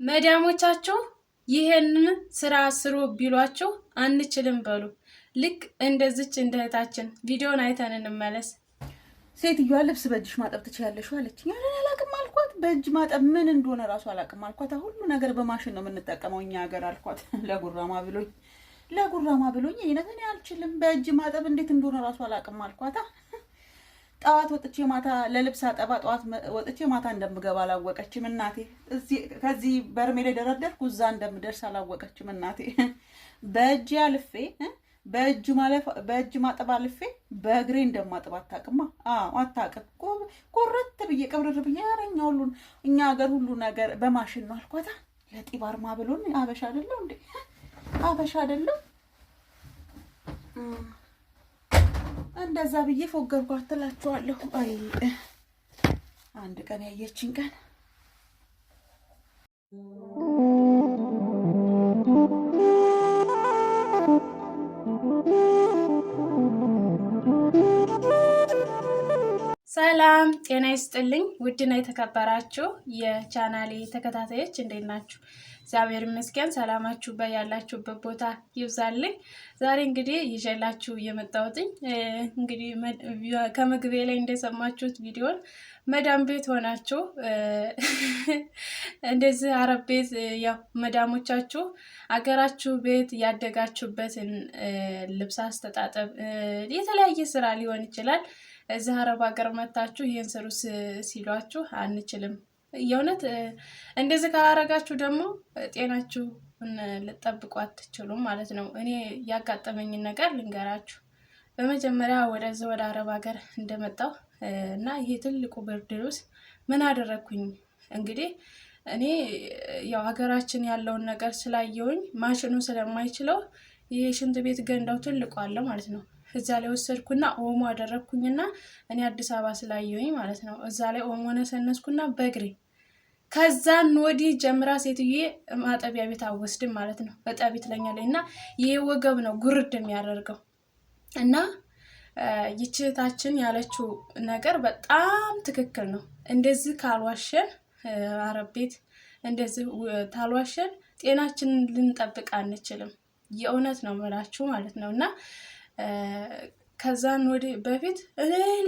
መዳሞቻችሁ ይሄንን ስራ ስሩ ቢሏችሁ አንችልም በሉ። ልክ እንደዚች እንደህታችን ቪዲዮን አይተን እንመለስ። ሴትዮዋ ልብስ በእጅሽ ማጠብ ትችያለሽ አለችኝ። ያንን አላውቅም አልኳት። በእጅ ማጠብ ምን እንደሆነ ራሱ አላውቅም አልኳት። ሁሉ ነገር በማሽን ነው የምንጠቀመው እኛ ሀገር አልኳት። ለጉራማ ብሎኝ እኔ አልችልም በእጅ ማጠብ እንዴት እንደሆነ ራሱ አላውቅም አልኳት። ጠዋት ወጥቼ ማታ ለልብስ አጠባ ጠዋት ወጥቼ ማታ እንደምገባ አላወቀችም እናቴ። ከዚህ በርሜል ላይ ደረደርኩ እዛ እንደምደርስ አላወቀችም እናቴ። በእጅ አልፌ በእጅ ማጠብ አልፌ በእግሬ እንደማጥብ አታውቅማ። አታውቅም። ቆረጥ ብዬ ቀብረር ብዬ ያረኛ ሁሉን እኛ ሀገር ሁሉ ነገር በማሽን ነው አልኳታ። ለጢባርማ ብሎን አበሻ አይደለም እንዴ? አበሻ አይደለም እንደዛ ብዬ ፎገርኳት ትላችኋለሁ። አይ አንድ ቀን ያየችኝ ቀን ሰላም ጤና ይስጥልኝ። ውድና የተከበራችሁ የቻናሌ ተከታታዮች እንዴት ናችሁ? እግዚአብሔር ይመስገን። ሰላማችሁ በያላችሁበት ቦታ ይብዛልኝ። ዛሬ እንግዲህ ይዤላችሁ የመጣሁት እንግዲህ ከምግቤ ላይ እንደሰማችሁት ቪዲዮን መዳም ቤት ሆናችሁ እንደዚህ አረብ ቤት ያው መዳሞቻችሁ አገራችሁ ቤት ያደጋችሁበትን ልብስ አስተጣጠብ የተለያየ ስራ ሊሆን ይችላል። እዚህ አረብ ሀገር መታችሁ ይሄን ስሩ ሲሏችሁ አንችልም። የእውነት እንደዚህ ካላረጋችሁ ደግሞ ጤናችሁን ልጠብቁ አትችሉም ማለት ነው። እኔ ያጋጠመኝን ነገር ልንገራችሁ። በመጀመሪያ ወደ አረብ ሀገር እንደመጣሁ እና ይሄ ትልቁ ብርድ ልብስ ምን አደረግኩኝ እንግዲህ እኔ ያው ሀገራችን ያለውን ነገር ስላየውኝ ማሽኑ ስለማይችለው ይሄ ሽንት ቤት ገንዳው ትልቁ አለ ማለት ነው። እዛ ላይ ወሰድኩና ኦሞ አደረግኩኝና እኔ አዲስ አበባ ስላየሁኝ ማለት ነው። እዛ ላይ ኦሞ ነሰነስኩና በእግሬ ከዛን ወዲህ ጀምራ ሴትዬ ማጠቢያ ቤት አወስድም ማለት ነው። በጣም ትለኛለች እና ይሄ ወገብ ነው ጉርድ የሚያደርገው እና ይችታችን ያለችው ነገር በጣም ትክክል ነው። እንደዚህ ካልዋሸን አረብ ቤት እንደዚህ ታልዋሸን ጤናችንን ልንጠብቅ አንችልም። የእውነት ነው የምላችሁ ማለት ነው እና ከዛን ወዲህ በፊት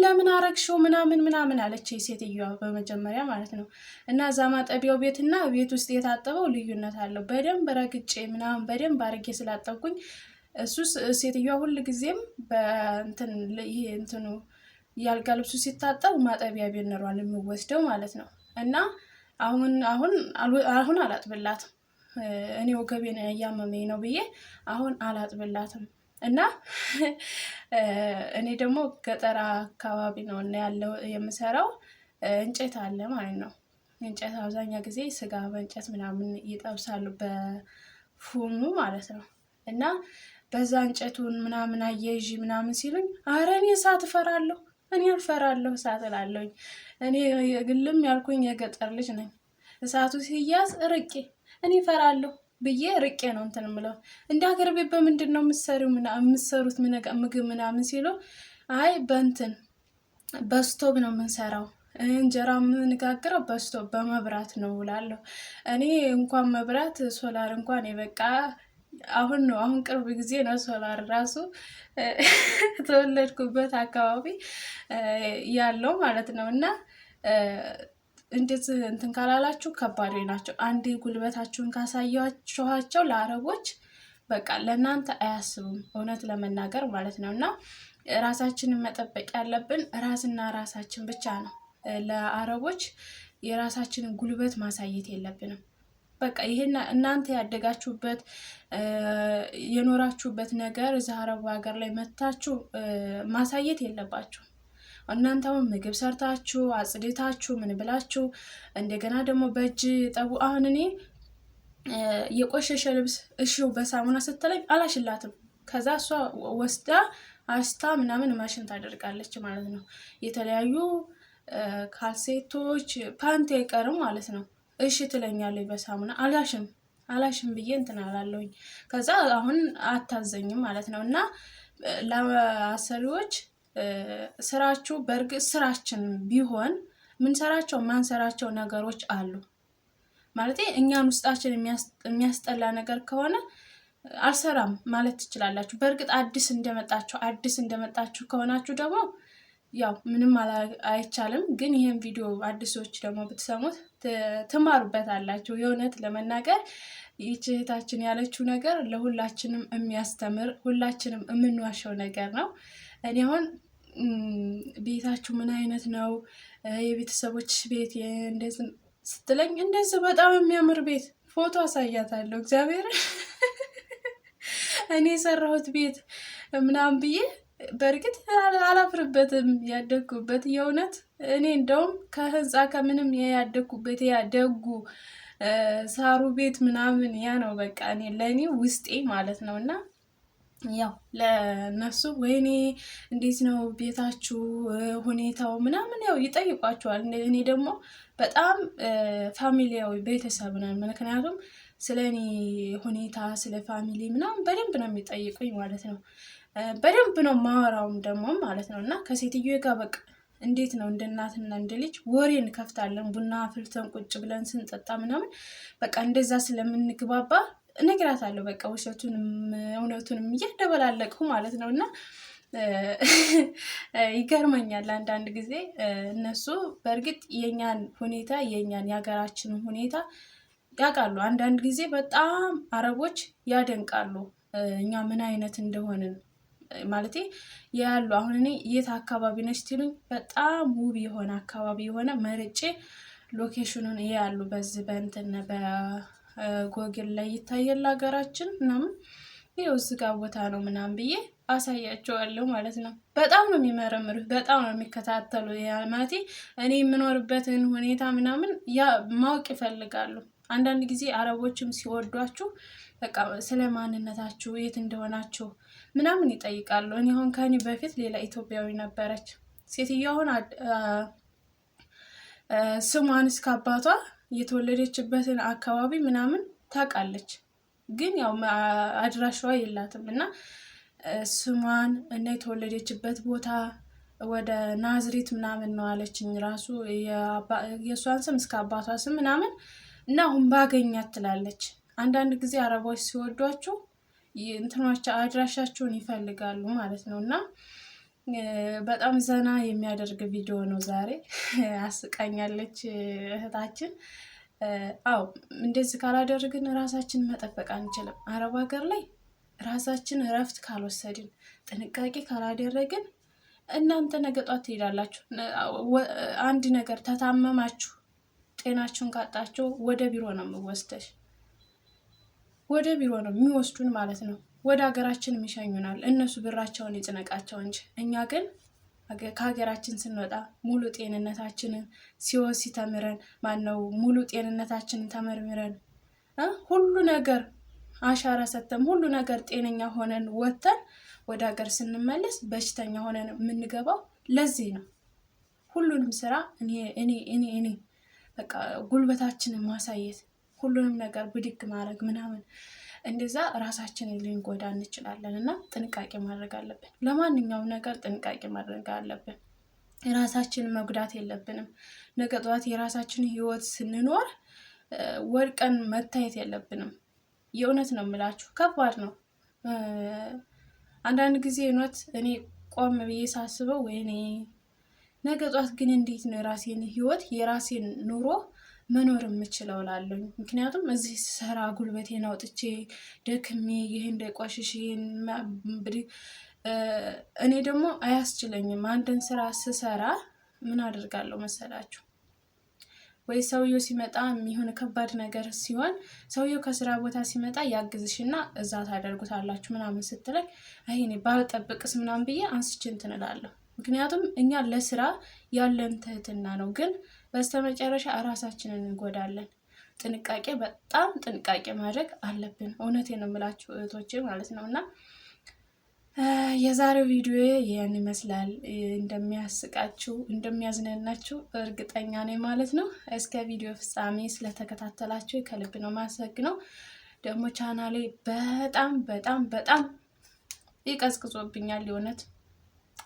ለምን አረግሽው ምናምን አለች ሴትዮዋ በመጀመሪያ ማለት ነው። እና እዛ ማጠቢያው ቤትና ቤት ውስጥ የታጠበው ልዩነት አለው። በደንብ ረግጬ ምናምን በደንብ አርጌ ስላጠብኩኝ እሱስ ሴትዮዋ ሁሉ ጊዜም ይሄ እንትኑ ያልጋ ልብሱ ሲታጠብ ማጠቢያ ቤት ነሯል የሚወስደው ማለት ነው። እና አሁን አላጥብላትም እኔ ወገቤን ያመመኝ ነው ብዬ አሁን አላጥብላትም። እና እኔ ደግሞ ገጠር አካባቢ ነው እና ያለው የምሰራው እንጨት አለ ማለት ነው። እንጨት አብዛኛው ጊዜ ስጋ በእንጨት ምናምን ይጠብሳሉ በፉሙ ማለት ነው። እና በዛ እንጨቱን ምናምን አያይዥ ምናምን ሲሉኝ አረ እኔ እሳት እፈራለሁ፣ እኔ አልፈራለሁ እሳት እላለሁኝ። እኔ ግልም ያልኩኝ የገጠር ልጅ ነኝ። እሳቱ ሲያዝ ርቄ እኔ እፈራለሁ ብዬ ርቄ ነው እንትን ምለው። እንደ ሀገር ቤት በምንድን ነው የምትሰሩት ምግብ ምናምን ሲሉ አይ በስቶብ ነው የምንሰራው፣ እንጀራ የምንጋግረው በስቶብ በመብራት ነው እላለሁ። እኔ እንኳን መብራት ሶላር እንኳን የበቃ አሁን ቅርብ ጊዜ ነው ሶላር ራሱ ተወለድኩበት አካባቢ ያለው ማለት ነው። እና እንደዚህ እንትን ካላላችሁ ከባድ ናቸው። አንዴ ጉልበታችሁን ካሳያችኋቸው ለአረቦች በቃ ለእናንተ አያስቡም፣ እውነት ለመናገር ማለት ነው። እና ራሳችንን መጠበቅ ያለብን ራስና ራሳችን ብቻ ነው። ለአረቦች የራሳችንን ጉልበት ማሳየት የለብንም። በቃ ይሄን እናንተ ያደጋችሁበት የኖራችሁበት ነገር እዛ አረብ ሀገር ላይ መታችሁ ማሳየት የለባችሁ። እናንተም ምግብ ሰርታችሁ አጽድታችሁ ምን ብላችሁ እንደገና ደግሞ በእጅ ጠቡ። አሁን እኔ የቆሸሸ ልብስ እሺው በሳሙና ስትለኝ አላሽላትም። ከዛ እሷ ወስዳ አስታ ምናምን ማሽን ታደርጋለች ማለት ነው። የተለያዩ ካልሴቶች ፓንት አይቀርም ማለት ነው። እሺ ትለኛለች በሳሙና አላሽም ብዬ እንትን አላለሁኝ። ከዛ አሁን አታዘኝም ማለት ነው። እና ለአሰሪዎች ስራችሁ በእርግጥ ስራችን ቢሆን ማንሰራቸው ነገሮች አሉ። ማለት እኛን ውስጣችን የሚያስጠላ ነገር ከሆነ አልሰራም ማለት ትችላላችሁ። በእርግጥ አዲስ እንደመጣችሁ ከሆናችሁ ደግሞ ያው ምንም አይቻልም። ግን ይሄን ቪዲዮ አዲሶች ደግሞ ብትሰሙት ትማሩበታላችሁ። የእውነት ለመናገር ይህች እህታችን ያለችው ነገር ለሁላችንም የሚያስተምር ሁላችንም የምንዋሸው ነገር ነው። እኔ አሁን ቤታችሁ ምን አይነት ነው የቤተሰቦች ቤት እንደዚህ ስትለኝ እንደዚህ በጣም የሚያምር ቤት ፎቶ አሳያታለሁ። እግዚአብሔር እኔ የሰራሁት ቤት ምናምን ብዬ በእርግጥ አላፍርበትም። ያደግኩበት የእውነት እኔ እንደውም ከህንፃ ከምንም ያደግኩበት ያደጉ ሳሩ ቤት ምናምን ያ ነው በቃ እኔ ለእኔ ውስጤ ማለት ነው። እና ያው ለነሱ ወይኔ እንዴት ነው ቤታችሁ ሁኔታው ምናምን ያው ይጠይቋቸዋል። እኔ ደግሞ በጣም ፋሚሊያዊ ቤተሰብ ነን። ምክንያቱም ስለ እኔ ሁኔታ ስለ ፋሚሊ ምናምን በደንብ ነው የሚጠይቁኝ ማለት ነው። በደንብ ነው ማወራውም ደግሞ ማለት ነው። እና ከሴትዮ ጋር በቃ እንዴት ነው እንደ እናትና እንደ ልጅ ወሬ እንከፍታለን። ቡና አፍልተን ቁጭ ብለን ስንጠጣ ምናምን በቃ እንደዛ ስለምንግባባ እነግራታለሁ። በቃ ውሸቱንም እውነቱንም እያደበላለቅሁ ማለት ነው። እና ይገርመኛል አንዳንድ ጊዜ እነሱ በእርግጥ የኛን ሁኔታ የኛን የሀገራችንን ሁኔታ ያውቃሉ። አንዳንድ ጊዜ በጣም አረቦች ያደንቃሉ እኛ ምን አይነት እንደሆንን ማለት ያሉ። አሁን እኔ የት አካባቢ ነች ትሉኝ፣ በጣም ውብ የሆነ አካባቢ የሆነ መርጬ ሎኬሽኑን ያሉ በዚህ በእንትን በጎግል ላይ ይታያል ሀገራችን ምናምን ይኸው እዚህ ጋር ቦታ ነው ምናምን ብዬ አሳያቸዋለሁ ማለት ነው። በጣም ነው የሚመረምሩት፣ በጣም ነው የሚከታተሉ። ማለት እኔ የምኖርበትን ሁኔታ ምናምን ማወቅ ይፈልጋሉ። አንዳንድ ጊዜ አረቦችም ሲወዷችሁ በቃ ስለ ማንነታችሁ የት እንደሆናችሁ ምናምን ይጠይቃሉ። እኔ አሁን ከኔ በፊት ሌላ ኢትዮጵያዊ ነበረች ሴትዮዋ። አሁን ስሟን እስከ አባቷ የተወለደችበትን አካባቢ ምናምን ታውቃለች፣ ግን ያው አድራሻዋ የላትም። እና ስሟን እና የተወለደችበት ቦታ ወደ ናዝሬት ምናምን ነው አለችኝ። ራሱ የእሷን ስም እስከ አባቷ ስም ምናምን እና አሁን ባገኛት ትላለች። አንዳንድ ጊዜ አረቦች ሲወዷችሁ እንትኗቸው አድራሻቸውን ይፈልጋሉ ማለት ነው። እና በጣም ዘና የሚያደርግ ቪዲዮ ነው ዛሬ። አስቃኛለች እህታችን። አው እንደዚህ ካላደረግን ራሳችን መጠበቅ አንችልም። አረብ ሀገር ላይ ራሳችን እረፍት ካልወሰድን ጥንቃቄ ካላደረግን እናንተ ነገ ጧት ትሄዳላችሁ። አንድ ነገር ተታመማችሁ ጤናችሁን ካጣችሁ ወደ ቢሮ ነው የምወስደሽ፣ ወደ ቢሮ ነው የሚወስዱን ማለት ነው። ወደ ሀገራችን የሚሸኙናል። እነሱ ብራቸውን ይጭነቃቸው እንጂ እኛ ግን ከሀገራችን ስንወጣ ሙሉ ጤንነታችንን ሲወሲ ተምረን ማነው ሙሉ ጤንነታችንን ተመርምረን ሁሉ ነገር አሻራ ሰተም ሁሉ ነገር ጤነኛ ሆነን ወጥተን ወደ ሀገር ስንመለስ በሽተኛ ሆነን የምንገባው ለዚህ ነው። ሁሉንም ስራ እኔ በቃ ጉልበታችንን ማሳየት ሁሉንም ነገር ብድግ ማድረግ ምናምን እንደዛ ራሳችንን ልንጎዳ እንችላለን። እና ጥንቃቄ ማድረግ አለብን። ለማንኛውም ነገር ጥንቃቄ ማድረግ አለብን። ራሳችንን መጉዳት የለብንም። ነገ ጠዋት የራሳችንን ህይወት ስንኖር ወድቀን መታየት የለብንም። የእውነት ነው የምላችሁ፣ ከባድ ነው። አንዳንድ ጊዜ እውነት እኔ ቆም ብዬ ሳስበው ወይኔ ነገ ጧት ግን እንዴት ነው የራሴን ህይወት የራሴን ኑሮ መኖር የምችለው እላለሁ። ምክንያቱም እዚህ ስራ ጉልበቴን አውጥቼ ደክሜ ይሄን እንዳይቆሽሽ እኔ ደግሞ አያስችለኝም። አንድን ስራ ስሰራ ምን አደርጋለሁ መሰላችሁ? ወይ ሰውየው ሲመጣ የሚሆን ከባድ ነገር ሲሆን ሰውየው ከስራ ቦታ ሲመጣ ያግዝሽና እዛ ታደርጉታላችሁ ምናምን ስትለኝ አይ እኔ ባልጠብቅስ ምናምን ብዬ አንስቼ እንትን እላለሁ። ምክንያቱም እኛ ለስራ ያለን ትህትና ነው፣ ግን በስተመጨረሻ ራሳችንን እንጎዳለን። ጥንቃቄ በጣም ጥንቃቄ ማድረግ አለብን። እውነቴን ነው የምላችሁ እህቶቼ ማለት ነው። እና የዛሬው ቪዲዮ ይህን ይመስላል። እንደሚያስቃችሁ እንደሚያዝናናችሁ እርግጠኛ ነኝ ማለት ነው። እስከ ቪዲዮ ፍጻሜ ስለተከታተላችሁ ከልብ ነው ማመሰግነው። ደግሞ ቻናሌ በጣም በጣም በጣም ይቀዝቅዞብኛል የእውነት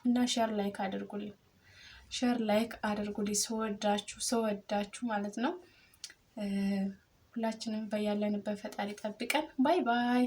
እና ሼር ላይክ አድርጉልኝ፣ ሼር ላይክ አድርጉልኝ። ሰወዳችሁ ማለት ነው። ሁላችንም በያለንበት ፈጣሪ ጠብቀን። ባይ ባይ።